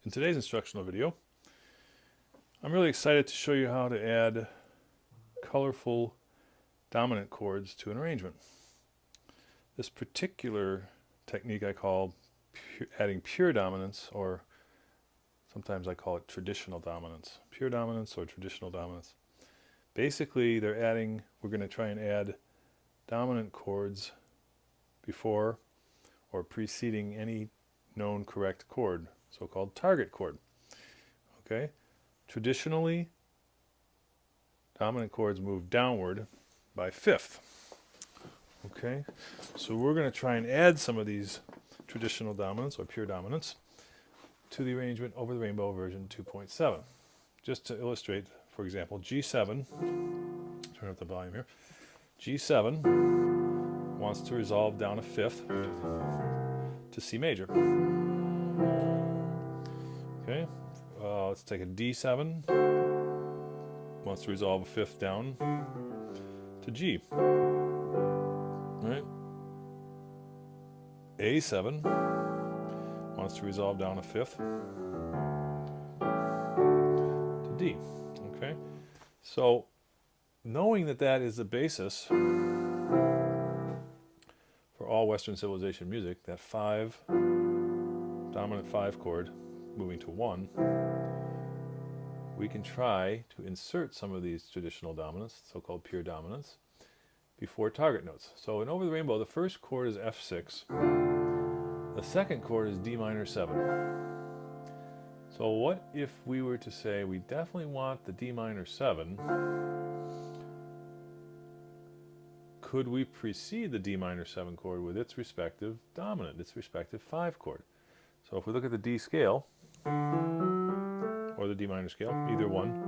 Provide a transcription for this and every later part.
In today's instructional video, I'm really excited to show you how to add colorful dominant chords to an arrangement. This particular technique I call adding pure dominance, or sometimes I call it traditional dominance. Pure dominance or traditional dominance. Basically, we're going to try and add dominant chords before or preceding any known correct chord, so-called target chord. Okay? Traditionally, dominant chords move downward by fifth. Okay? So we're going to try and add some of these traditional dominants or pure dominants to the arrangement Over the Rainbow version 2.7. Just to illustrate, for example, G7, turn up the volume here, G7 wants to resolve down a fifth to C major. Okay, let's take a D7, wants to resolve a fifth down to G. Right? A7 wants to resolve down a fifth to D. Okay, so knowing that that is the basis for all Western civilization music, that dominant 5 chord moving to 1, we can try to insert some of these traditional dominants, so-called pure dominants, before target notes. So in Over the Rainbow, the first chord is F6. The second chord is D minor 7. So what if we were to say we definitely want the D minor 7? Could we precede the D minor 7 chord with its respective dominant, its respective 5 chord? So if we look at the D scale, or the D minor scale, either one,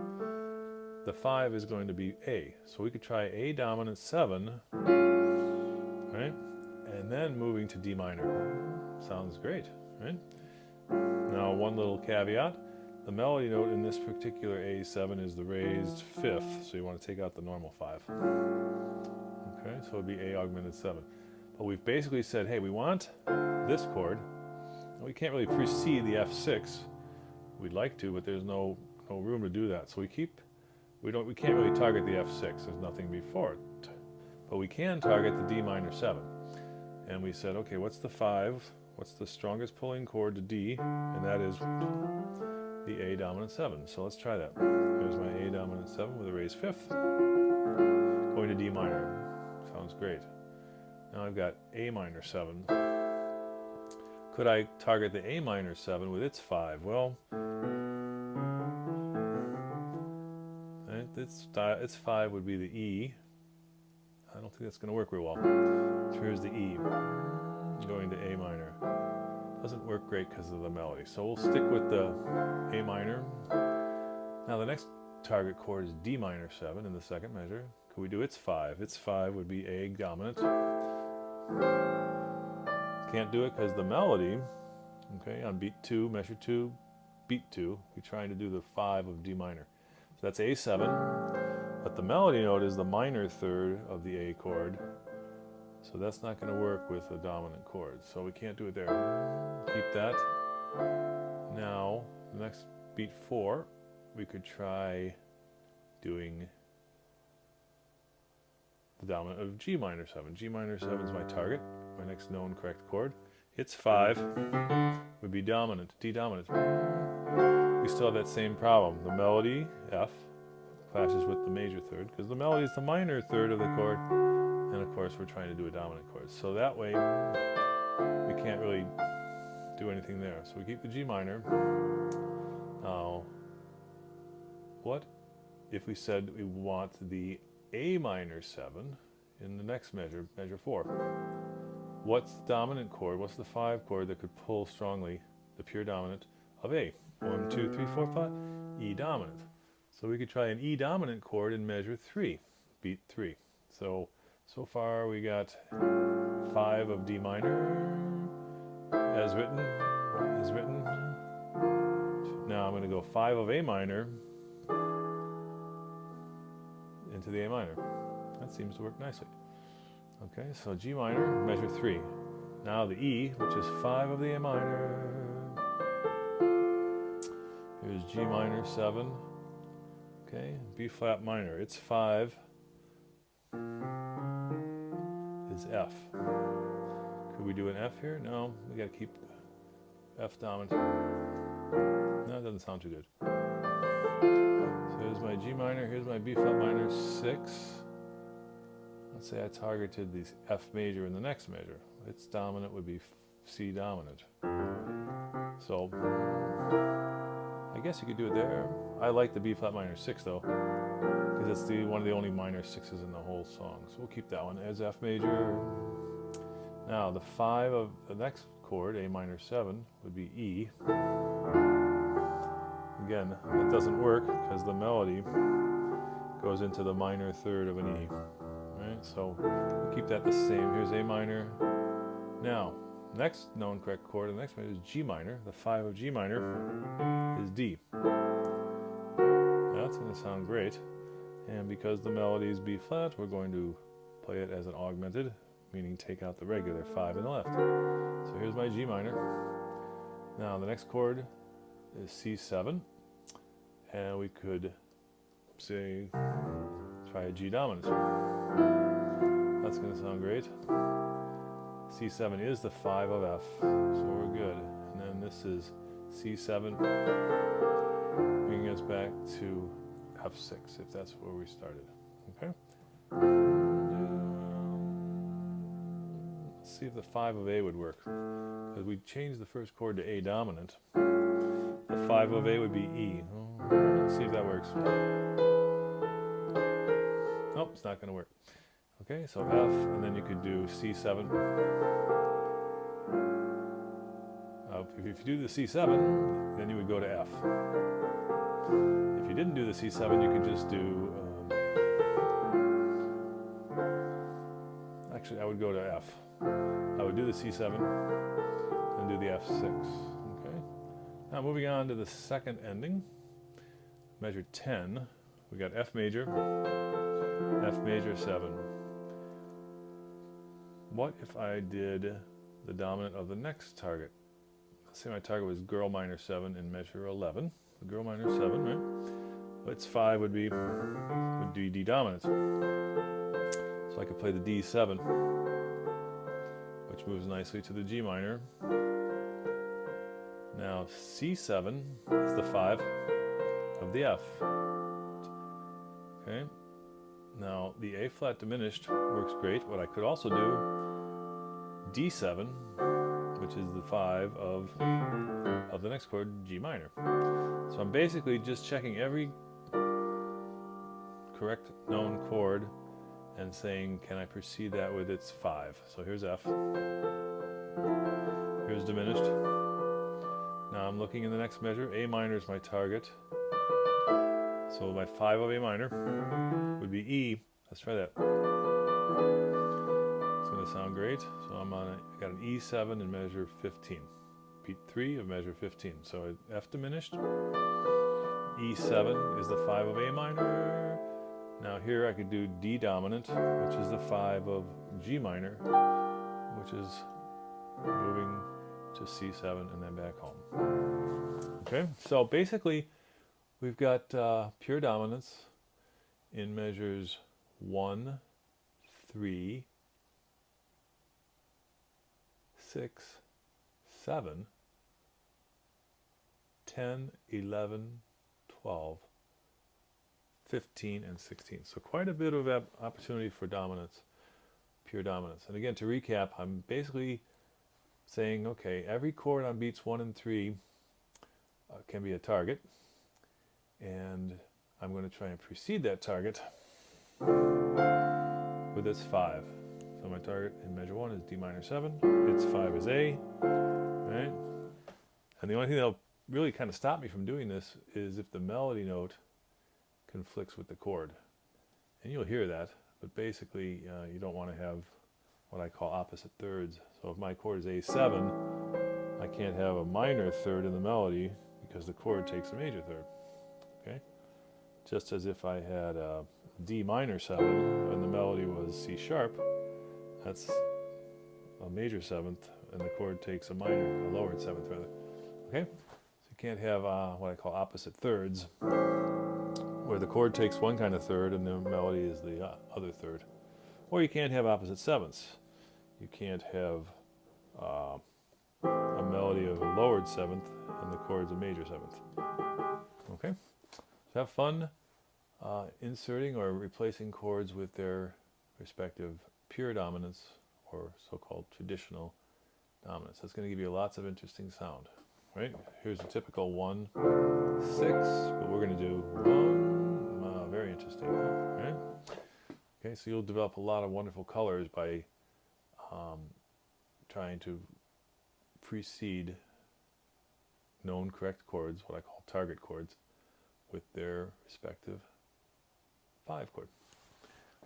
the 5 is going to be A. So we could try A dominant 7, right? And then moving to D minor. Sounds great, right? Now one little caveat, the melody note in this particular A7 is the raised 5th, so you want to take out the normal 5. Okay, so it would be A augmented 7. But we've basically said, hey, we want this chord. We can't really precede the F6. We'd like to, but there's no room to do that. So we can't really target the F6. There's nothing before it. But we can target the D minor 7. And we said, okay, what's the 5? What's the strongest pulling chord to D? And that is the A dominant 7. So let's try that. Here's my A dominant 7 with a raised 5th. Going to D minor. Sounds great. Now I've got A minor 7. Could I target the A minor 7 with its 5? Well, its 5 would be the E. I don't think that's going to work very well. So here's the E, going to A minor. Doesn't work great because of the melody. So we'll stick with the A minor. Now the next target chord is D minor 7 in the second measure. Could we do its 5? Its 5 would be A dominant. Can't do it because the melody, okay, on beat 2, measure 2, beat 2, we're trying to do the 5 of D minor. So that's A7, but the melody note is the minor third of the A chord, so that's not going to work with a dominant chord, so we can't do it there. Keep that. Now, the next beat 4, we could try doing the dominant of G minor 7. G minor 7 is my target, my next known correct chord. Its 5 would be dominant, D dominant. We still have that same problem. The melody, F, clashes with the major third, because the melody is the minor third of the chord, and of course we're trying to do a dominant chord. So that way, we can't really do anything there. So we keep the G minor. Now, what if we said we want the A minor 7 in the next measure, measure 4? What's the dominant chord? What's the 5 chord that could pull strongly the pure dominant of A? 1, 2, 3, 4, 5. E dominant. So we could try an E dominant chord in measure 3, beat 3. So far we got 5 of D minor as written. Now I'm going to go 5 of A minor into the A minor. That seems to work nicely. Okay, so G minor, measure 3. Now the E, which is 5 of the A minor, is G minor 7. Okay, B flat minor. It's 5 is F. Could we do an F here? No, we got to keep F dominant. No, it doesn't sound too good. So here's my G minor, here's my B flat minor 6. Let's say I targeted the F major in the next measure. Its dominant would be C dominant. So I guess you could do it there. I like the B flat minor 6 though, because it's one of the only minor 6s in the whole song. So we'll keep that one as F major. Now the 5 of the next chord, A minor 7, would be E. Again, it doesn't work because the melody goes into the minor third of an E. Right? So we'll keep that the same. Here's A minor. Now, next known correct chord, the next one is G minor. The 5 of G minor is D. That's going to sound great. And because the melody is B flat, we're going to play it as an augmented, meaning take out the regular 5 in the left. So here's my G minor. Now the next chord is C7. And we could say, try a G dominant. That's going to sound great. C7 is the 5 of F, so we're good. And then this is C7, bringing us back to F6, if that's where we started. Okay? Let's see if the 5 of A would work. Because we changed the first chord to A dominant. The 5 of A would be E. Let's see if that works. Nope, it's not going to work. Okay, so F, and then you could do C7. If you do the C7, then you would go to F. If you didn't do the C7, you could just do... actually, I would go to F. I would do the C7 and do the F6. Okay. Now moving on to the second ending. Measure 10, we got F major 7. What if I did the dominant of the next target? Let's say my target was girl minor 7 in measure 11. The girl minor 7, right? Its 5 would be D dominant. So I could play the D7, which moves nicely to the G minor. Now C7 is the 5 of the F. Okay. Now the A flat diminished works great. What I could also do, D7, which is the 5 of the next chord, G minor. So I'm basically just checking every correct known chord and saying, can I precede that with its 5? So here's F. Here's diminished. Now I'm looking in the next measure. A minor is my target. So my 5 of A minor would be E. Let's try that. It's going to sound great. So I got an E7 in measure 15. Beat 3 of measure 15. So F diminished. E7 is the 5 of A minor. Now here I could do D dominant, which is the 5 of G minor, which is moving to C7 and then back home. Okay, so basically we've got pure dominance in measures 1, 3, 6, 7, 10, 11, 12, 15, and 16. So quite a bit of opportunity for dominance, pure dominance. And again, to recap, I'm basically saying, okay, every chord on beats 1 and 3 can be a target. And I'm going to try and precede that target with its 5. So my target in measure 1 is D minor 7. Its 5 is A. Right? And the only thing that'll really kind of stop me from doing this is if the melody note conflicts with the chord. And you'll hear that, but basically you don't want to have what I call opposite thirds. So if my chord is A7, I can't have a minor third in the melody because the chord takes a major third. Okay? Just as if I had a D minor 7 and the melody was C sharp, that's a major 7th and the chord takes a minor, a lowered 7th rather. Okay? So can't have what I call opposite thirds, where the chord takes one kind of third and the melody is the other third. Or you can't have opposite sevenths. You can't have a melody of a lowered seventh and the chord's a major seventh. Okay? So have fun inserting or replacing chords with their respective pure dominants or so-called traditional dominants. That's going to give you lots of interesting sound. Right? Here's a typical 1, 6, but we're going to do 1. Very interesting. Right? Okay, so you'll develop a lot of wonderful colors by trying to precede known correct chords, what I call target chords, with their respective 5 chord.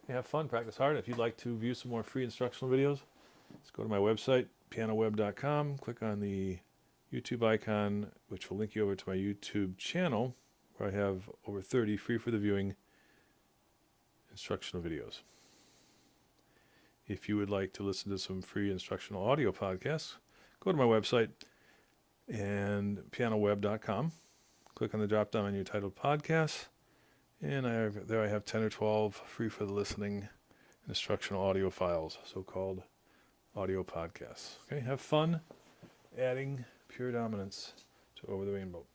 Okay, have fun, practice hard. If you'd like to view some more free instructional videos, just go to my website, pianoweb.com, click on the YouTube icon, which will link you over to my YouTube channel, where I have over 30 free for the viewing instructional videos. If you would like to listen to some free instructional audio podcasts, go to my website and pianoweb.com. Click on the drop down menu titled Podcasts, and there I have 10 or 12 free for the listening instructional audio files, so-called audio podcasts. Okay, have fun adding pure dominance to Over the Rainbow.